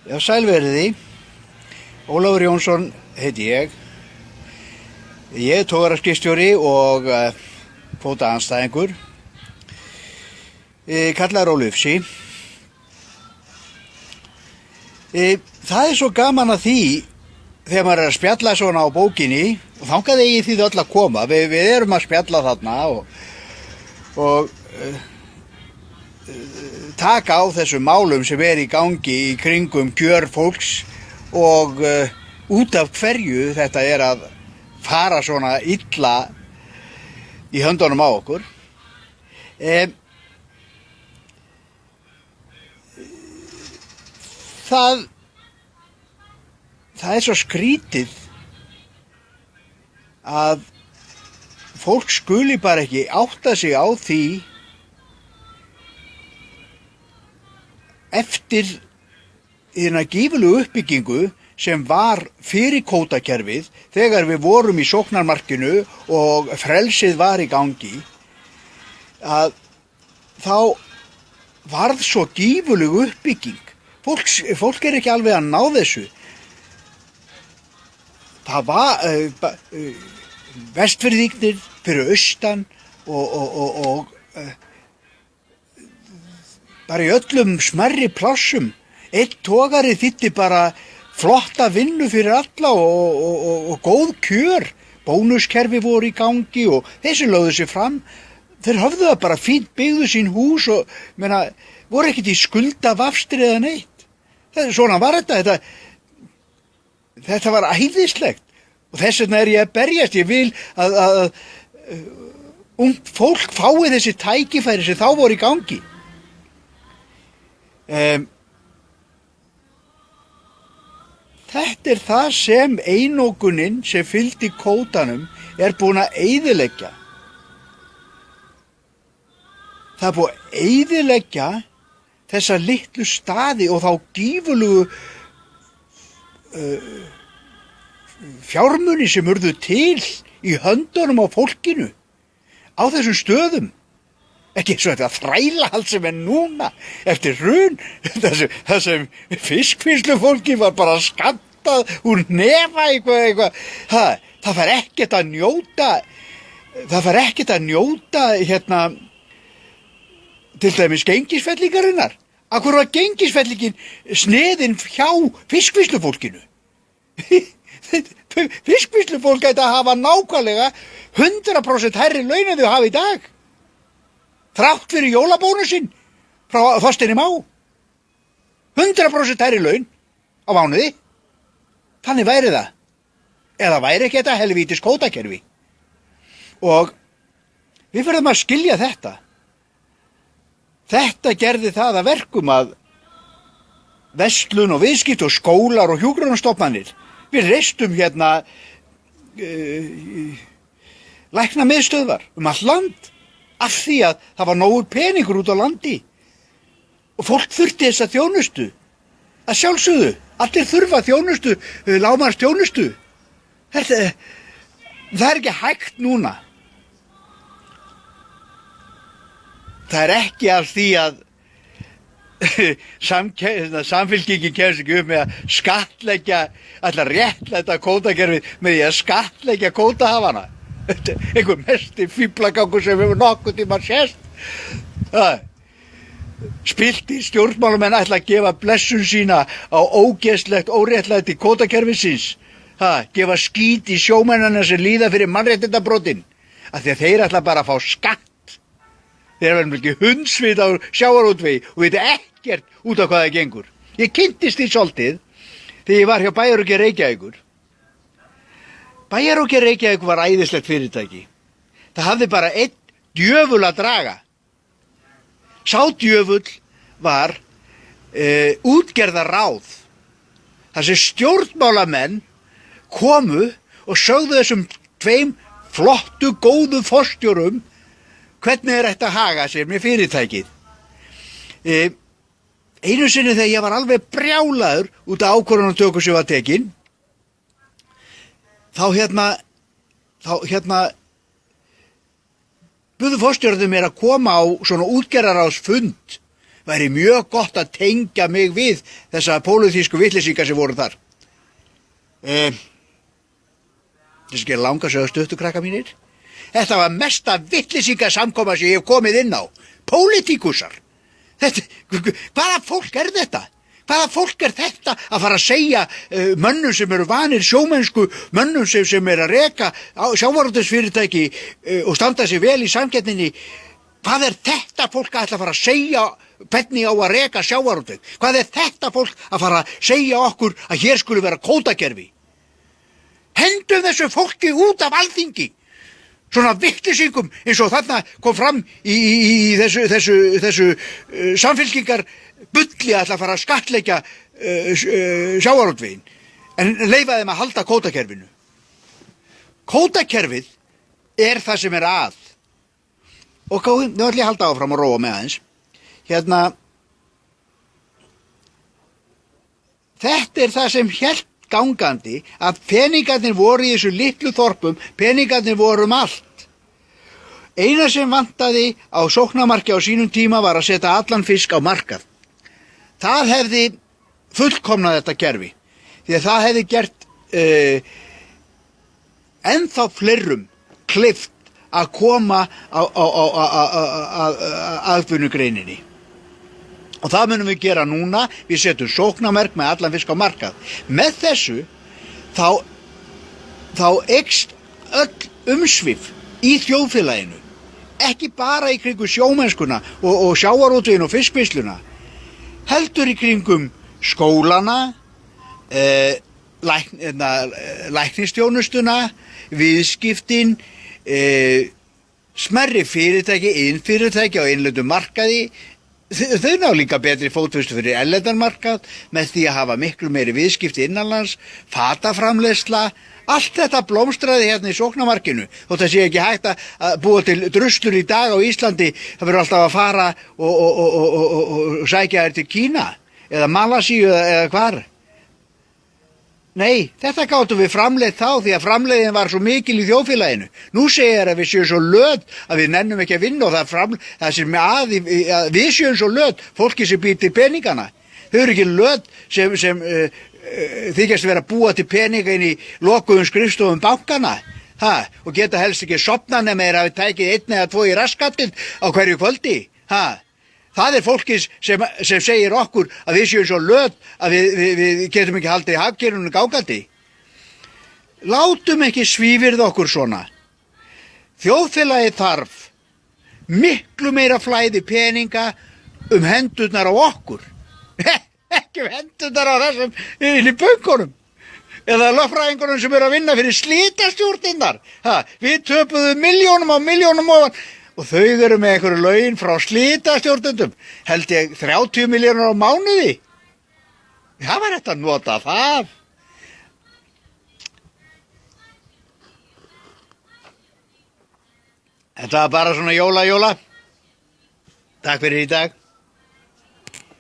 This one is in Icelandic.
Já, sælveriði. Ólafur Jónsson heiti ég. Ég er togaraskipstjóri og kvótaandstæðingur. Kallaður á Lufsi. Það er svo gaman að því þegar maður er að spjalla svona á bókinni og þangað eigi því öll að koma. Við erum að spjalla þarna og taka á þessum málum sem er í gangi í kringum kjör fólks og út af hverju þetta er að fara svona illa í höndunum á okkur. Það er svo skrítið að fólk skuli bara ekki átta sig á því eftir þína gífurlegu uppbyggingu sem var fyrir kvótakerfið þegar við vorum í sóknarmarkinu og frelsið var í gangi, að þá varð svo gífurlegu uppbygging. Fólk er ekki alveg að ná þessu. Það var Vestfirðingnir fyrir austan og bara í öllum smærri plássum. Einn togari þýddi bara flotta vinnu fyrir alla og góð kjör. Bónuskerfi voru í gangi og þeir sem lögðu sig fram, þeir höfðu það bara fínt, byggðu sín hús og voru ekkert í skuldavafstri eða neitt. Svona var þetta. Þetta var æðislegt og þess vegna er ég að berjast. Ég vil að ungt fólk fái þessi tækifæri sem þá voru í gangi. Þetta er það sem einokunin sem fylgdi kvótanum er búin að eyðileggja. Það er búin að eyðileggja þessa litlu staði og þá gífurlegu fjármuni sem urðu til í höndunum á fólkinu á þessum stöðum. Ekki eins og þetta þrælahald sem er núna eftir hrun, það sem fiskvinnslufólki var bara skammtað úr nefa eitthvað. Það fær ekkert að njóta til dæmis gengisfellingarinnar. Af hverju var gengisfellingin sneðin hjá fiskvinnslufólkinu? Fiskvinnslufólk gæti að hafa nákvæmlega 100% hærri laun en þau hafa í dag. Þrátt fyrir jólabónusinn frá Þorsteini Má. 100% hærri laun á mánuði. Þannig væri það. Eða væri ekki þetta helvítis kvótakerfi. Og við verðum að skilja þetta. Þetta gerði það að verkum að verslun og viðskipti og skólar og hjúkrunarstofnanir. Við reistum læknamiðstöðvar allt land af því að það var nógur peningur út á landi og fólk þurfti þessa þjónustu. Að sjálfsögðu, allir þurfa þjónustu, lágmarksþjónustu. Það er ekki hægt núna. Það er ekki af því að samfylkingin kemst ekki upp með að skattleggja, ætla réttlæta kvótakerfið með því að skattleggja kvótahafana. Einhver mesti fíflagangur sem hefur nokkuð tíma sést. Spilti stjórnmálamenn ætla að gefa blessun sína á ógeðslegt óréttlæti kvótakerfisins. Gefa skít í sjómennina sem líða fyrir mannréttindabrotin. Af því að þeir ætla bara að fá skatt. Þeir verðum ekki hundsvit á sjávarútvegi og veit ekkert út á hvað það gengur. Ég kynntist því svolítið þegar ég var hjá Bæjarútgerð Reykjavíkur. Bæjarútgerð Reykjavíkur var æðislegt fyrirtæki. Það hafði bara einn djöful að draga. Sá djöfull var útgerðarráð. Þar sem stjórnmálamenn komu og sögðu þessum tveim flottu, góðu forstjórum hvernig er þetta að haga sér með fyrirtækið. Einu sinni þegar ég var alveg brjálaður út af ákvörðunartöku sem var tekin, þá buðu forstjórarnir mér að koma á svona útgerðarráðsfund væri mjög gott að tengja mig við þessa pólitísku vitleysinga sem voru þar. Þess að gera langa sögu stuttu, krakka mínir. Þetta var mesta vitleysinga samkoma sem ég hef komið inn á. Pólitíkusar. Hvaða fólk er þetta? Hvaða fólk er þetta að fara að segja mönnum sem eru vanir sjómennsku, mönnum sem eru að reka sjávarútvegsfyrirtæki og standa sig vel í samkeppninni? Hvað er þetta fólk að ætla að fara að segja hvernig á að reka sjávarútveg? Hvað er þetta fólk að fara að segja okkur að hér skuli vera kvótakerfi? Hendum þessu fólki út af Alþingi. Svona vitleysingum eins og þarna kom fram í þessu samfylkingar bulli að ætla að fara að skattleggja sjávarútveginn en leyfa þeim að halda kvótakerfinu. Kvótakerfið er það sem er að. Og nú ætla ég að halda áfram og róa með aðeins. Þetta er það sem hélt gangandi að peningarnir voru í þessu litlu þorpum, peningarnir voru allt. Eina sem vantaði á sóknarmarki á sínum tíma var að setja allan fisk á markað. Það hefði fullkomnað þetta kerfi, því að það hefði gert ennþá fleirum kleift að koma að atvinnugreininni. Og það munum við gera núna, við setjum sóknarmerk með allan fisk á markað. Með þessu þá eykst öll umsvif í þjóðfélaginu, ekki bara í kringum sjómennskuna og sjávarútveginn og fiskvinnsluna, heldur í kringum skólana, læknisþjónustuna, viðskiptin, smærri fyrirtæki, iðnfyrirtæki á innlendum markaði. Þau ná líka betri fótfestu fyrir erlendan markað með því að hafa miklu meiri viðskipti innanlands, fataframleiðsla, allt þetta blómstraði hérna í sóknarmarkinu. Þótt að sé ekki hægt að búa til druslur í dag á Íslandi, það verður alltaf að fara og sækja þær til Kína eða Malasíu eða hvar. Nei, þetta gátum við framleitt þá því að framleiðin var svo mikil í þjóðfélaginu. Nú segir að við séum svo löt að við nennum ekki að vinna og það sem að við séum svo löt, fólki sem býr til peningana. Þau eru ekki löt sem þykjast vera að búa til peninga inn í lokuðum skrifstofum bankana og geta helst ekki sofna nema þeir hafi tækið 1 eða 2 í raskattinn á hverju kvöldi. Það er fólkið sem segir okkur að við séum svo löt að við getum ekki haldið hagkerfinu gangandi. Látum ekki svívirða okkur svona. Þjóðfélagið þarf miklu meira flæði peninga hendurnar á okkur. Ekki hendurnar á þessum inn í bönkunum. Eða lögfræðingunum sem eru að vinna fyrir slitastjórnirnar. Við töpuðum milljónum á milljónum ofan. Og þau eru með einhverju laun frá slitastjórnendum, held ég 30 milljónir á mánuði. Það var hægt að nota það. Þetta var bara svona jóla. Takk fyrir í dag.